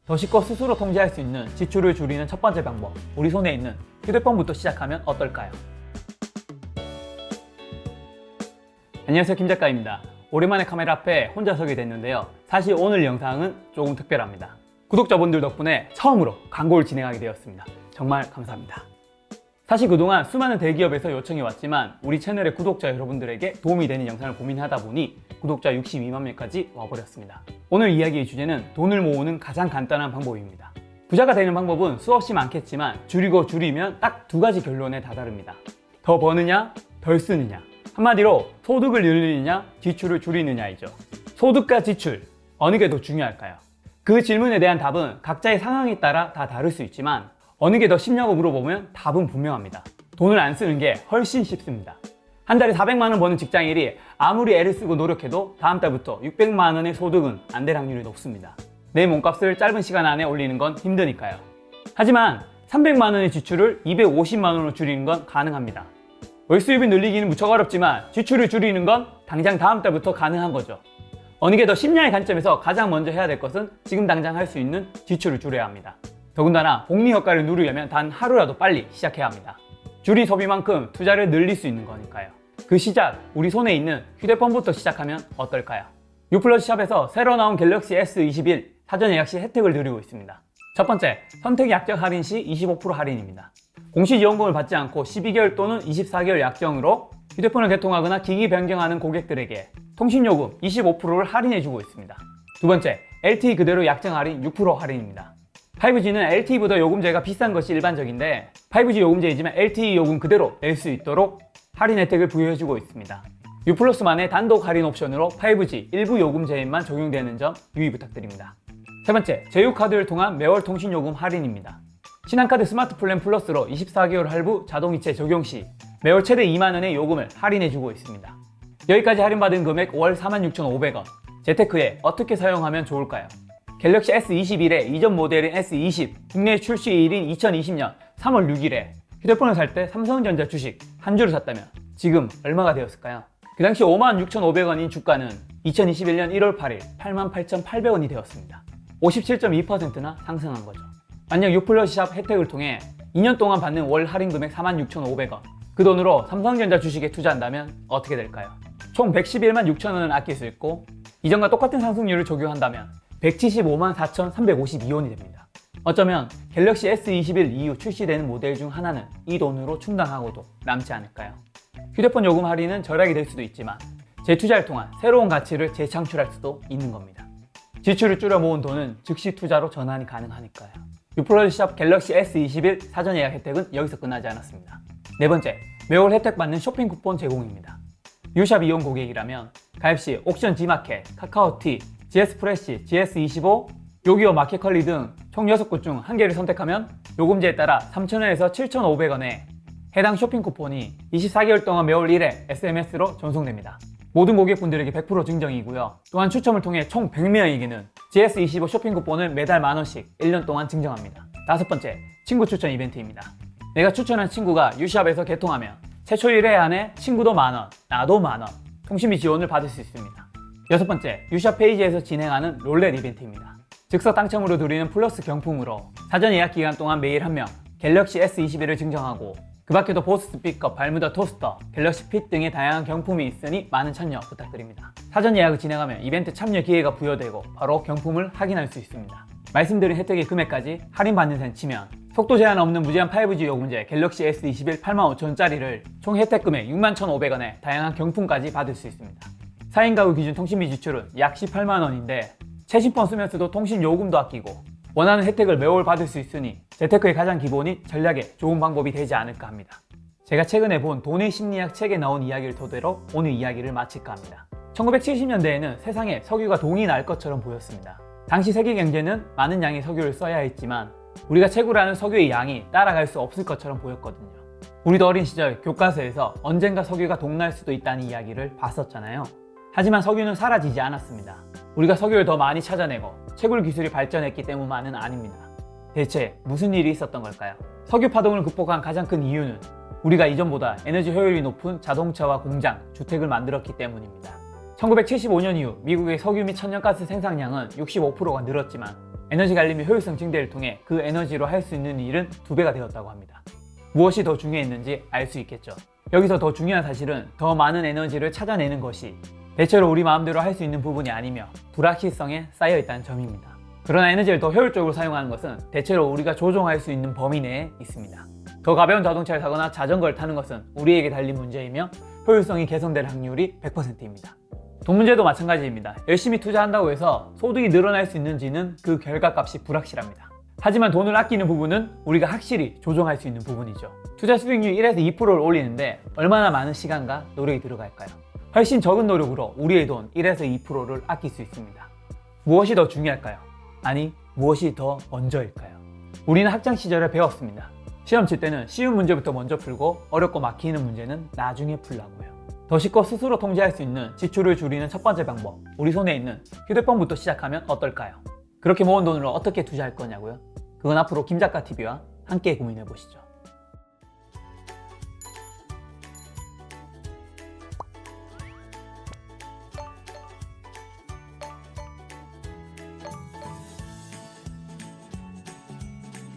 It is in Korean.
더 쉽고 스스로 통제할 수 있는 지출을 줄이는 첫 번째 방법, 우리 손에 있는 휴대폰부터 시작하면 어떨까요? 안녕하세요, 김 작가입니다. 오랜만에 카메라 앞에 혼자 서게 됐는데요. 사실 오늘 영상은 조금 특별합니다. 구독자분들 덕분에 처음으로 광고를 진행하게 되었습니다. 정말 감사합니다. 사실 그동안 수많은 대기업에서 요청이 왔지만 우리 채널의 구독자 여러분들에게 도움이 되는 영상을 고민하다 보니 구독자 62만 명까지 와버렸습니다. 오늘 이야기의 주제는 돈을 모으는 가장 간단한 방법입니다. 부자가 되는 방법은 수없이 많겠지만 줄이면 딱 두 가지 결론에 다다릅니다. 더 버느냐, 덜 쓰느냐. 한마디로 소득을 늘리느냐, 지출을 줄이느냐이죠. 소득과 지출, 어느 게 더 중요할까요? 그 질문에 대한 답은 각자의 상황에 따라 다 다를 수 있지만 어느 게 더 쉽냐고 물어보면 답은 분명합니다. 돈을 안 쓰는 게 훨씬 쉽습니다. 한 달에 400만 원 버는 직장인이 아무리 애를 쓰고 노력해도 다음 달부터 600만 원의 소득은 안 될 확률이 높습니다. 내 몸값을 짧은 시간 안에 올리는 건 힘드니까요. 하지만 300만 원의 지출을 250만 원으로 줄이는 건 가능합니다. 월 수입을 늘리기는 무척 어렵지만 지출을 줄이는 건 당장 다음 달부터 가능한 거죠. 어느 게 더 쉽냐의 관점에서 가장 먼저 해야 될 것은 지금 당장 할 수 있는 지출을 줄여야 합니다. 더군다나 복리 효과를 누리려면 단 하루라도 빨리 시작해야 합니다. 줄인 소비만큼 투자를 늘릴 수 있는 거니까요. 그 시작, 우리 손에 있는 휴대폰부터 시작하면 어떨까요? 유플러스샵에서 새로 나온 갤럭시 S21 사전 예약 시 혜택을 드리고 있습니다. 첫 번째, 선택 약정 할인 시 25% 할인입니다. 공시지원금을 받지 않고 12개월 또는 24개월 약정으로 휴대폰을 개통하거나 기기 변경하는 고객들에게 통신요금 25%를 할인해주고 있습니다. 두 번째, LTE 그대로 약정 할인 6% 할인입니다. 5G는 LTE보다 요금제가 비싼 것이 일반적인데 5G 요금제이지만 LTE 요금 그대로 낼 수 있도록 할인 혜택을 부여해주고 있습니다. U+만의 단독 할인 옵션으로 5G 일부 요금제에만 적용되는 점 유의 부탁드립니다. 세 번째, 제휴카드를 통한 매월 통신요금 할인입니다. 신한카드 스마트 플랜 플러스로 24개월 할부 자동이체 적용 시 매월 최대 2만 원의 요금을 할인해주고 있습니다. 여기까지 할인받은 금액 월 46,500원. 재테크에 어떻게 사용하면 좋을까요? 갤럭시 S21의 이전 모델인 S20, 국내 출시일인 2020년 3월 6일에 휴대폰을 살 때 삼성전자 주식 한 주를 샀다면 지금 얼마가 되었을까요? 그 당시 56,500원인 주가는 2021년 1월 8일 88,800원이 되었습니다. 57.2%나 상승한 거죠. 만약 유플러스샵 혜택을 통해 2년 동안 받는 월 할인 금액 46,500원, 그 돈으로 삼성전자 주식에 투자한다면 어떻게 될까요? 총 111만 6천원을 아낄 수 있고 이전과 똑같은 상승률을 적용한다면 175만 4,352원이 됩니다. 어쩌면 갤럭시 S21 이후 출시되는 모델 중 하나는 이 돈으로 충당하고도 남지 않을까요? 휴대폰 요금 할인은 절약이 될 수도 있지만 재투자를 통한 새로운 가치를 재창출할 수도 있는 겁니다. 지출을 줄여 모은 돈은 즉시 투자로 전환이 가능하니까요. 유플러스샵 갤럭시 S21 사전 예약 혜택은 여기서 끝나지 않았습니다. 네 번째, 매월 혜택 받는 쇼핑 쿠폰 제공입니다. 유샵 이용 고객이라면 가입 시 옥션 G마켓, 카카오티, GS프레시, GS25, 요기요 마켓컬리 등 총 6곳 중 한 개를 선택하면 요금제에 따라 3,000원에서 7,500원에 해당 쇼핑 쿠폰이 24개월 동안 매월 1회 SMS로 전송됩니다. 모든 고객분들에게 100% 증정이고요. 또한 추첨을 통해 총 100명에게는 GS25 쇼핑 쿠폰을 매달 만원씩 1년 동안 증정합니다. 다섯 번째, 친구 추천 이벤트입니다. 내가 추천한 친구가 유샵에서 개통하면 최초 1회 안에 친구도 만원, 나도 만원, 통신비 지원을 받을 수 있습니다. 여섯 번째, 유샵 페이지에서 진행하는 롤렛 이벤트입니다. 즉석 당첨으로 드리는 플러스 경품으로 사전 예약 기간 동안 매일 1명 갤럭시 S21을 증정하고 그 밖에도 보스 스피커, 발무다 토스터, 갤럭시 핏 등의 다양한 경품이 있으니 많은 참여 부탁드립니다. 사전 예약을 진행하면 이벤트 참여 기회가 부여되고 바로 경품을 확인할 수 있습니다. 말씀드린 혜택의 금액까지 할인받는 셈 치면 속도 제한 없는 무제한 5G 요금제 갤럭시 S21 85,000원짜리를 총 혜택 금액 61,500원에 다양한 경품까지 받을 수 있습니다. 4인 가구 기준 통신비 지출은 약 18만원인데 최신폰 쓰면서도 통신 요금도 아끼고 원하는 혜택을 매월 받을 수 있으니 재테크의 가장 기본인 전략에 좋은 방법이 되지 않을까 합니다. 제가 최근에 본 돈의 심리학 책에 나온 이야기를 토대로 오늘 이야기를 마칠까 합니다. 1970년대에는 세상에 석유가 동이 날 것처럼 보였습니다. 당시 세계 경제는 많은 양의 석유를 써야 했지만 우리가 채굴하는 석유의 양이 따라갈 수 없을 것처럼 보였거든요. 우리도 어린 시절 교과서에서 언젠가 석유가 동날 수도 있다는 이야기를 봤었잖아요. 하지만 석유는 사라지지 않았습니다. 우리가 석유를 더 많이 찾아내고 채굴 기술이 발전했기 때문만은 아닙니다. 대체 무슨 일이 있었던 걸까요? 석유 파동을 극복한 가장 큰 이유는 우리가 이전보다 에너지 효율이 높은 자동차와 공장, 주택을 만들었기 때문입니다. 1975년 이후 미국의 석유 및 천연가스 생산량은 65%가 늘었지만 에너지 관리 효율성 증대를 통해 그 에너지로 할 수 있는 일은 2배가 되었다고 합니다. 무엇이 더 중요했는지 알 수 있겠죠. 여기서 더 중요한 사실은 더 많은 에너지를 찾아내는 것이 대체로 우리 마음대로 할 수 있는 부분이 아니며 불확실성에 쌓여 있다는 점입니다. 그러나 에너지를 더 효율적으로 사용하는 것은 대체로 우리가 조종할 수 있는 범위 내에 있습니다. 더 가벼운 자동차를 타거나 자전거를 타는 것은 우리에게 달린 문제이며 효율성이 개선될 확률이 100%입니다. 돈 문제도 마찬가지입니다. 열심히 투자한다고 해서 소득이 늘어날 수 있는지는 그 결과값이 불확실합니다. 하지만 돈을 아끼는 부분은 우리가 확실히 조정할 수 있는 부분이죠. 투자 수익률 1에서 2%를 올리는데 얼마나 많은 시간과 노력이 들어갈까요? 훨씬 적은 노력으로 우리의 돈 1에서 2%를 아낄 수 있습니다. 무엇이 더 중요할까요? 아니, 무엇이 더 먼저일까요? 우리는 학창 시절에 배웠습니다. 시험 칠 때는 쉬운 문제부터 먼저 풀고 어렵고 막히는 문제는 나중에 풀라고요. 더 쉽고 스스로 통제할 수 있는 지출을 줄이는 첫 번째 방법, 우리 손에 있는 휴대폰부터 시작하면 어떨까요? 그렇게 모은 돈으로 어떻게 투자할 거냐고요? 그건 앞으로 김작가TV와 함께 고민해 보시죠.